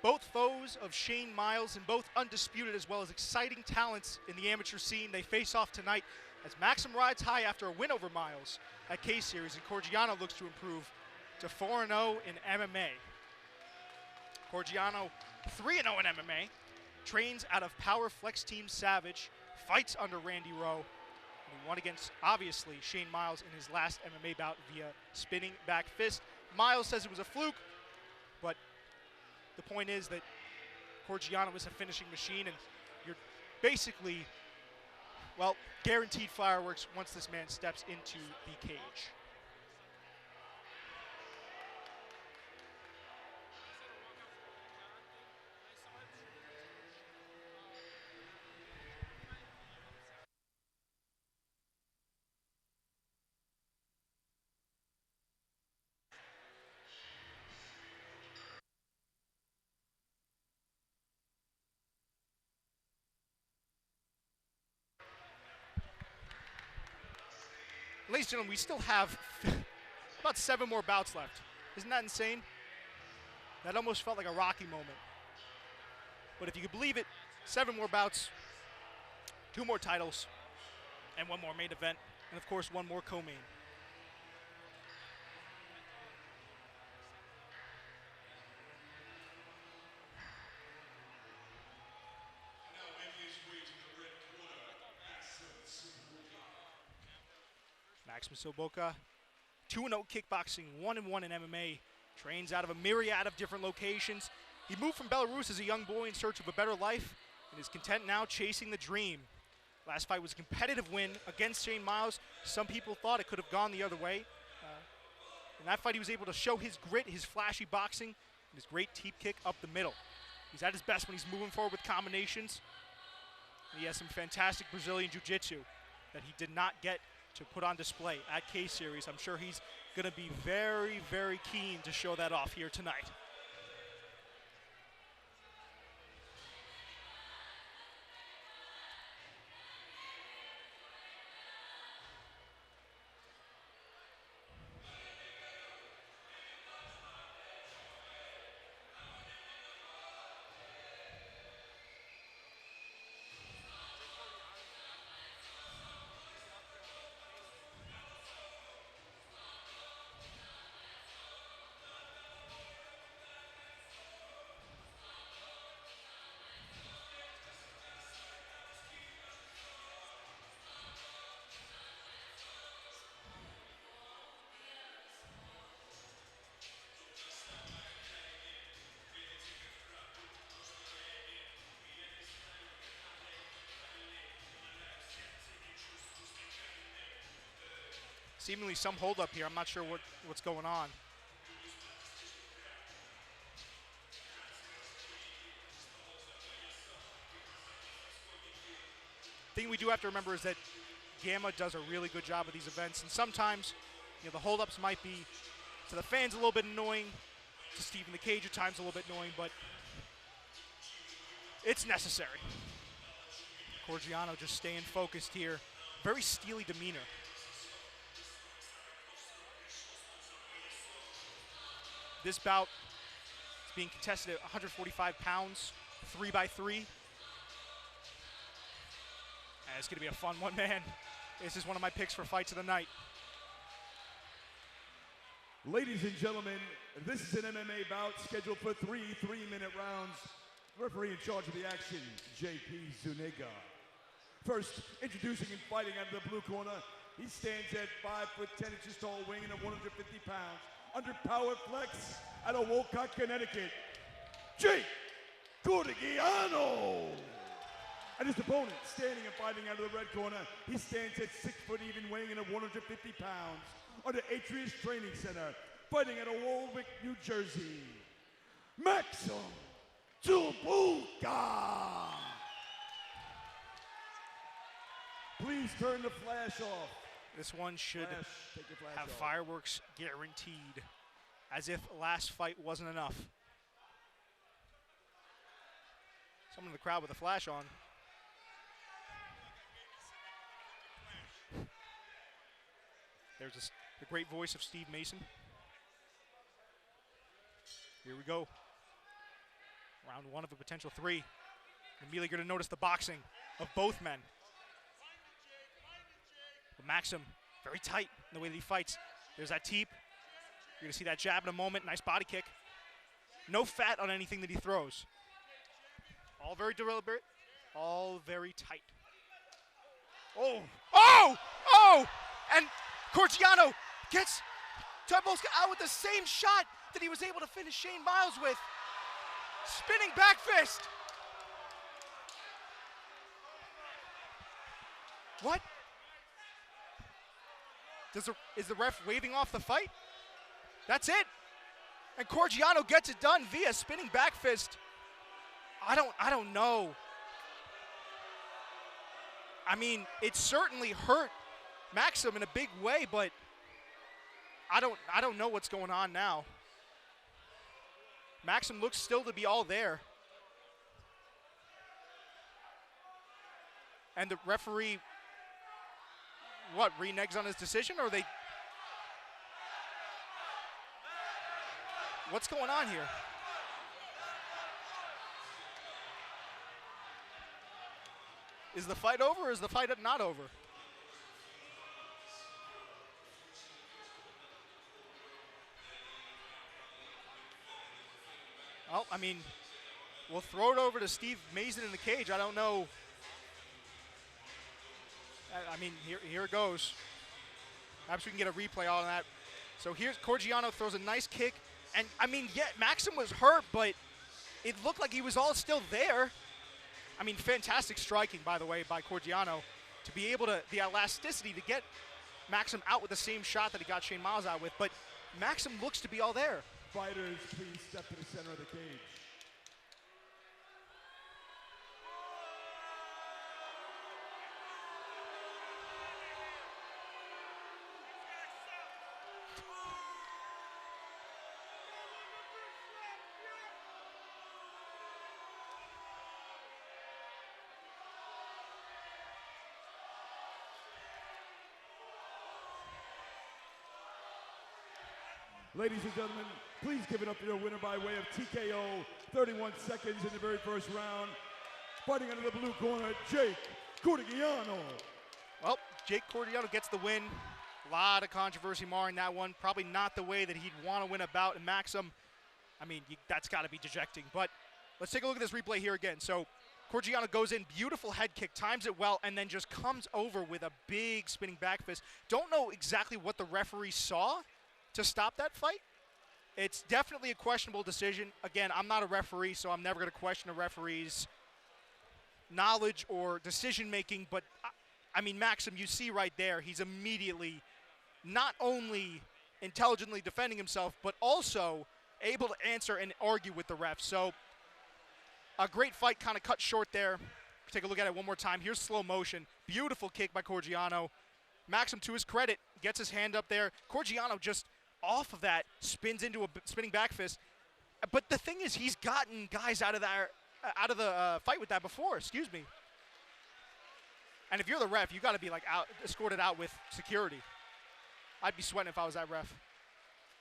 Both foes of Shane Miles and both undisputed as well as exciting talents in the amateur scene. They face off tonight as Maksim rides high after a win over Miles at K-Series, and Cortigiano looks to improve to 4-0 in MMA. Cortigiano 3-0 in MMA, trains out of Power Flex Team Savage, fights under Randy Rowe, and he won against, obviously, Shane Miles in his last MMA bout via spinning back fist. Miles says it was a fluke, but the point is that Cortigiano is a finishing machine, and you're basically, well, guaranteed fireworks once this man steps into the cage. Ladies and gentlemen, we still have about 7 more bouts left. Isn't that insane? That almost felt like a Rocky moment. But if you could believe it, 7 more bouts, 2 more titles, and 1 more main event, and of course 1 more co-main. Maksim Tsybulka, 2-0 kickboxing, 1-1 in MMA, trains out of a myriad of different locations. He moved from Belarus as a young boy in search of a better life and is content now chasing the dream. Last fight was a competitive win against Shane Miles. Some people thought it could have gone the other way. In that fight, he was able to show his grit, his flashy boxing, and his great teep kick up the middle. He's at his best when he's moving forward with combinations. And he has some fantastic Brazilian jiu-jitsu that he did not get to put on display at K-Series. I'm sure he's going to be very, very keen to show that off here tonight. Seemingly some holdup here. I'm not sure what's going on. The thing we do have to remember is that Gamma does a really good job of these events, and sometimes, the holdups might be to the fans a little bit annoying, to Steve in the cage at times a little bit annoying, but it's necessary. Cortigiano just staying focused here. Very steely demeanor. This bout is being contested at 145 pounds, 3x3. And it's going to be a fun one, man. This is one of my picks for fights of the night. Ladies and gentlemen, this is an MMA bout scheduled for 3 3-minute rounds. Referee in charge of the action, JP Zuniga. First, introducing and fighting out of the blue corner, he stands at 5'10" tall, weighing in at 150 pounds. Under Power Flex out of Wolcott, Connecticut, Jake Cortigiano. And his opponent, standing and fighting out of the red corner, he stands at 6 foot even, weighing in at 150 pounds. Under Atrius Training Center, fighting out of Warwick, New Jersey, Maksim Tsybulka. Please turn the flash off. This one should have fireworks guaranteed, as if last fight wasn't enough. Someone in the crowd with a flash on. There's the great voice of Steve Mason. Here we go. Round one of a potential 3. Immediately going to notice the boxing of both men. But Maksim, very tight in the way that he fights. There's that teep. You're going to see that jab in a moment. Nice body kick. No fat on anything that he throws. All very deliberate. All very tight. Oh! Oh! Oh! And Cortigiano gets Tsybulka out with the same shot that he was able to finish Shane Miles with. Spinning back fist. What? Is the ref waving off the fight? That's it. And Cortigiano gets it done via spinning back fist. I don't know. I mean, it certainly hurt Maksim in a big way, but I don't know what's going on now. Maksim looks still to be all there. And the referee, what, reneges on his decision, or they... What's going on here? Is the fight over, or is the fight not over? Well, I mean, we'll throw it over to Steve Mason in the cage. I don't know. I mean, here it goes. Perhaps we can get a replay on that. So here's Cortigiano throws a nice kick. And, I mean, yeah, Maksim was hurt, but it looked like he was all still there. I mean, fantastic striking, by the way, by Cortigiano to be able to, the elasticity to get Maksim out with the same shot that he got Shane Miles out with. But Maksim looks to be all there. Fighters, please step to the center of the cage. Ladies and gentlemen, please give it up to your winner by way of TKO, 31 seconds in the very first round. Fighting under the blue corner, Jake Cortigiano. Well, Jake Cortigiano gets the win. A lot of controversy marring that one. Probably not the way that he'd want to win a bout. And Maksim, I mean, that's got to be dejecting. But let's take a look at this replay here again. So Cortigiano goes in, beautiful head kick, times it well, and then just comes over with a big spinning back fist. Don't know exactly what the referee saw to stop that fight. It's definitely a questionable decision. Again, I'm not a referee, so I'm never going to question a referee's knowledge or decision-making, but, I mean, Maksim, you see right there, he's immediately not only intelligently defending himself, but also able to answer and argue with the ref. So a great fight kind of cut short there. Take a look at it one more time. Here's slow motion. Beautiful kick by Cortigiano. Maksim, to his credit, gets his hand up there. Cortigiano just off of that spins into a spinning back fist. But the thing is, he's gotten guys out of the fight with that before. Excuse me. And if you're the ref, you got to be like escorted out with security. I'd be sweating if I was that ref.